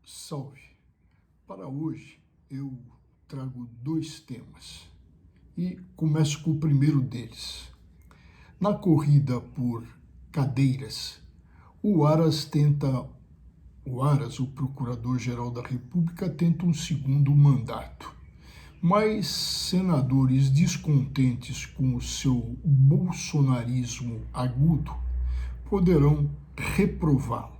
Salve! Para hoje eu trago dois temas e começo com o primeiro deles. Na corrida por cadeiras, o o Procurador-Geral da República, tenta um segundo mandato. Mas senadores descontentes com o seu bolsonarismo agudo poderão reprová-lo.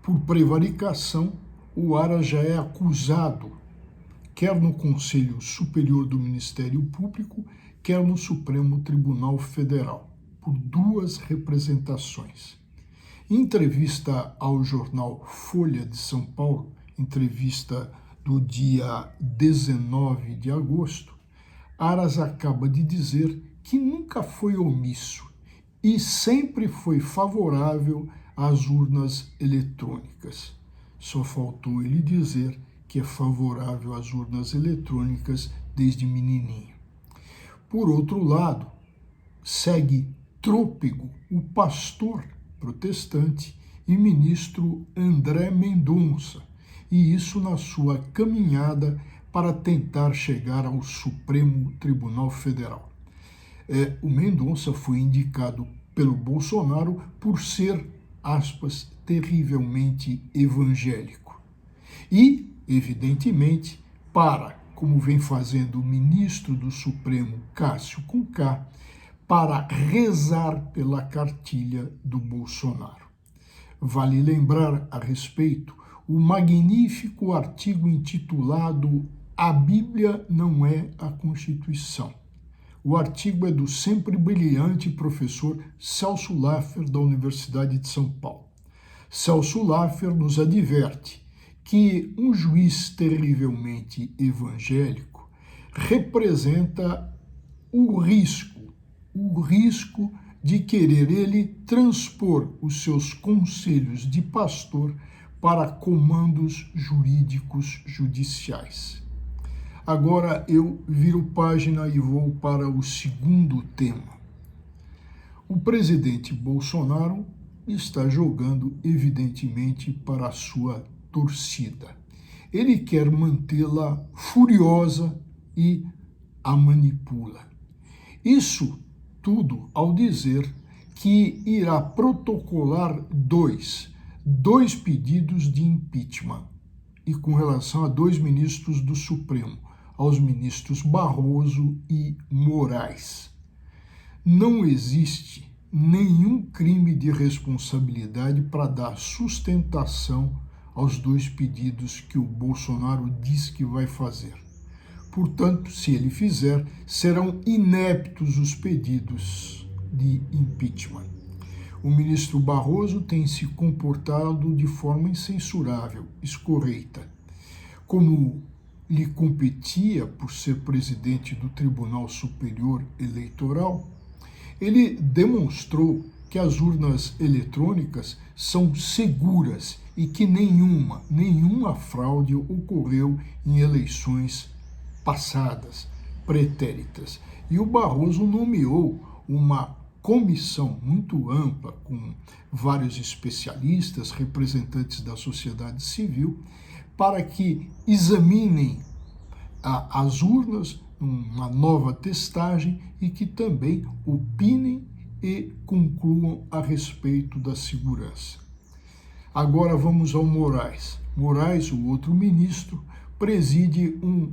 Por prevaricação, o Aras já é acusado, quer no Conselho Superior do Ministério Público, quer no Supremo Tribunal Federal, por duas representações. Em entrevista ao jornal Folha de São Paulo, entrevista do dia 19 de agosto, Aras acaba de dizer que nunca foi omisso e sempre foi favorável às urnas eletrônicas. Só faltou ele dizer que é favorável às urnas eletrônicas desde menininho. Por outro lado, segue trôpego o pastor protestante e ministro André Mendonça, e isso na sua caminhada para tentar chegar ao Supremo Tribunal Federal. O Mendonça foi indicado pelo Bolsonaro por ser, aspas, terrivelmente evangélico. E, evidentemente, como vem fazendo o ministro do Supremo, Cássio com K, para rezar pela cartilha do Bolsonaro. Vale lembrar a respeito o magnífico artigo intitulado "A Bíblia não é a Constituição". O artigo é do sempre brilhante professor Celso Laffer, da Universidade de São Paulo. Celso Laffer nos adverte que um juiz terrivelmente evangélico representa o risco de querer ele transpor os seus conselhos de pastor para comandos jurídicos judiciais. Agora eu viro página e vou para o segundo tema. O presidente Bolsonaro está jogando, evidentemente, para a sua torcida. Ele quer mantê-la furiosa e a manipula. Isso tudo ao dizer que irá protocolar dois pedidos de impeachment, e com relação a dois ministros do Supremo, aos ministros Barroso e Moraes. Não existe nenhum crime de responsabilidade para dar sustentação aos dois pedidos que o Bolsonaro diz que vai fazer. Portanto, se ele fizer, serão ineptos os pedidos de impeachment. O ministro Barroso tem se comportado de forma incensurável, escorreita. Como lhe competia por ser presidente do Tribunal Superior Eleitoral, ele demonstrou que as urnas eletrônicas são seguras e que nenhuma fraude ocorreu em eleições passadas, pretéritas. E o Barroso nomeou uma comissão muito ampla, com vários especialistas, representantes da sociedade civil, para que examinem as urnas, uma nova testagem, e que também opinem e concluam a respeito da segurança. Agora vamos ao Moraes. Moraes, o outro ministro, preside um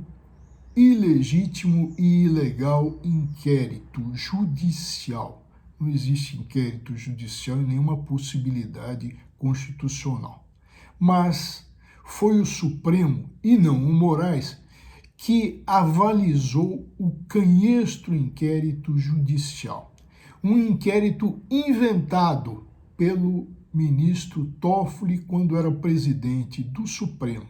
ilegítimo e ilegal inquérito judicial. Não existe inquérito judicial e nenhuma possibilidade constitucional. Mas foi o Supremo, e não o Moraes, que avalizou o canhestro inquérito judicial. Um inquérito inventado pelo ministro Toffoli quando era presidente do Supremo.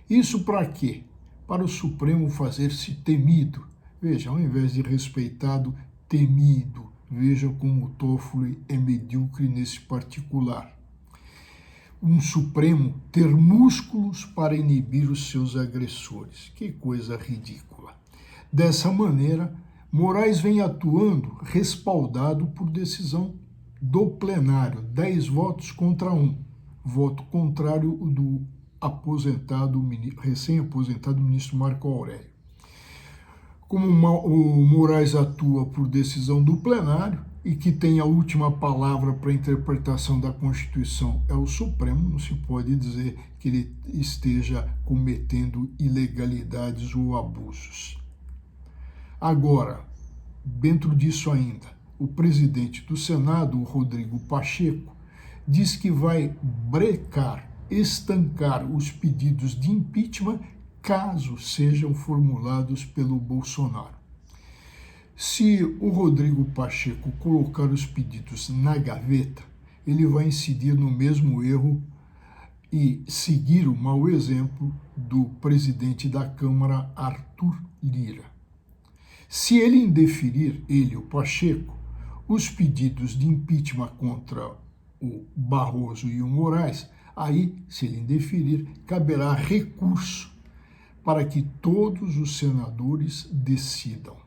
Isso para quê? Para o Supremo fazer-se temido. Veja, ao invés de respeitado, temido. Veja como o Toffoli é medíocre nesse particular. Um Supremo ter músculos para inibir os seus agressores. Que coisa ridícula. Dessa maneira, Moraes vem atuando respaldado por decisão do plenário, 10 votos contra 1. voto contrário do recém-aposentado ministro Marco Aurélio. Como o Moraes atua por decisão do plenário e que tem a última palavra para a interpretação da Constituição é o Supremo, não se pode dizer que ele esteja cometendo ilegalidades ou abusos. Agora, dentro disso ainda, o presidente do Senado, o Rodrigo Pacheco, diz que vai estancar os pedidos de impeachment caso sejam formulados pelo Bolsonaro. Se o Rodrigo Pacheco colocar os pedidos na gaveta, ele vai incidir no mesmo erro e seguir o mau exemplo do presidente da Câmara, Arthur Lira. Se ele indeferir, o Pacheco, os pedidos de impeachment contra o Barroso e o Moraes, aí, se ele indeferir, caberá recurso para que todos os senadores decidam.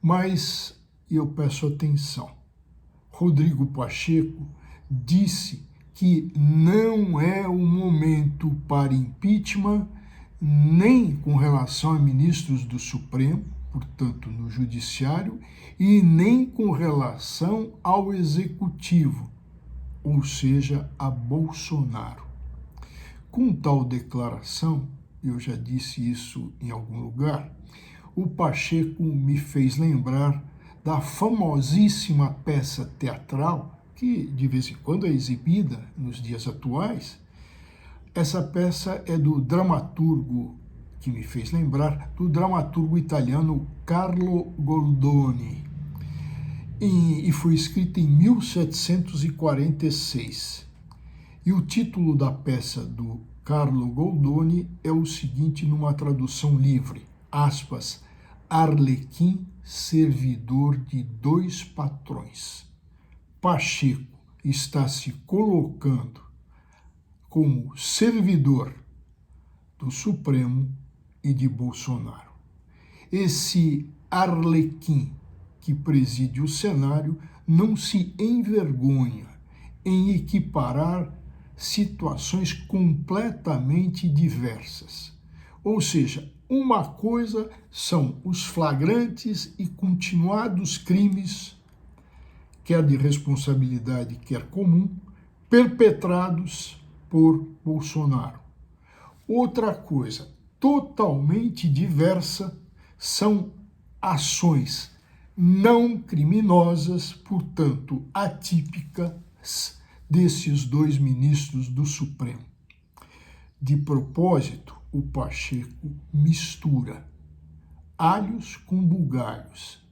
Mas eu peço atenção. Rodrigo Pacheco disse que não é o momento para impeachment, nem com relação a ministros do Supremo, portanto, no Judiciário, e nem com relação ao Executivo, ou seja, a Bolsonaro. Com tal declaração, eu já disse isso em algum lugar, o Pacheco me fez lembrar da famosíssima peça teatral, que de vez em quando é exibida nos dias atuais. Essa peça é do dramaturgo, que me fez lembrar, do dramaturgo italiano Carlo Goldoni, e foi escrita em 1746. E o título da peça do Carlo Goldoni é o seguinte, numa tradução livre, aspas, Arlequim, servidor de dois patrões. Pacheco está se colocando como servidor do Supremo e de Bolsonaro. Esse Arlequim que preside o cenário não se envergonha em equiparar situações completamente diversas. Ou seja, uma coisa são os flagrantes e continuados crimes, quer de responsabilidade, quer comum, perpetrados por Bolsonaro. Outra coisa totalmente diversa são ações não criminosas, portanto atípicas, desses dois ministros do Supremo. De propósito, o Pacheco mistura alhos com bugalhos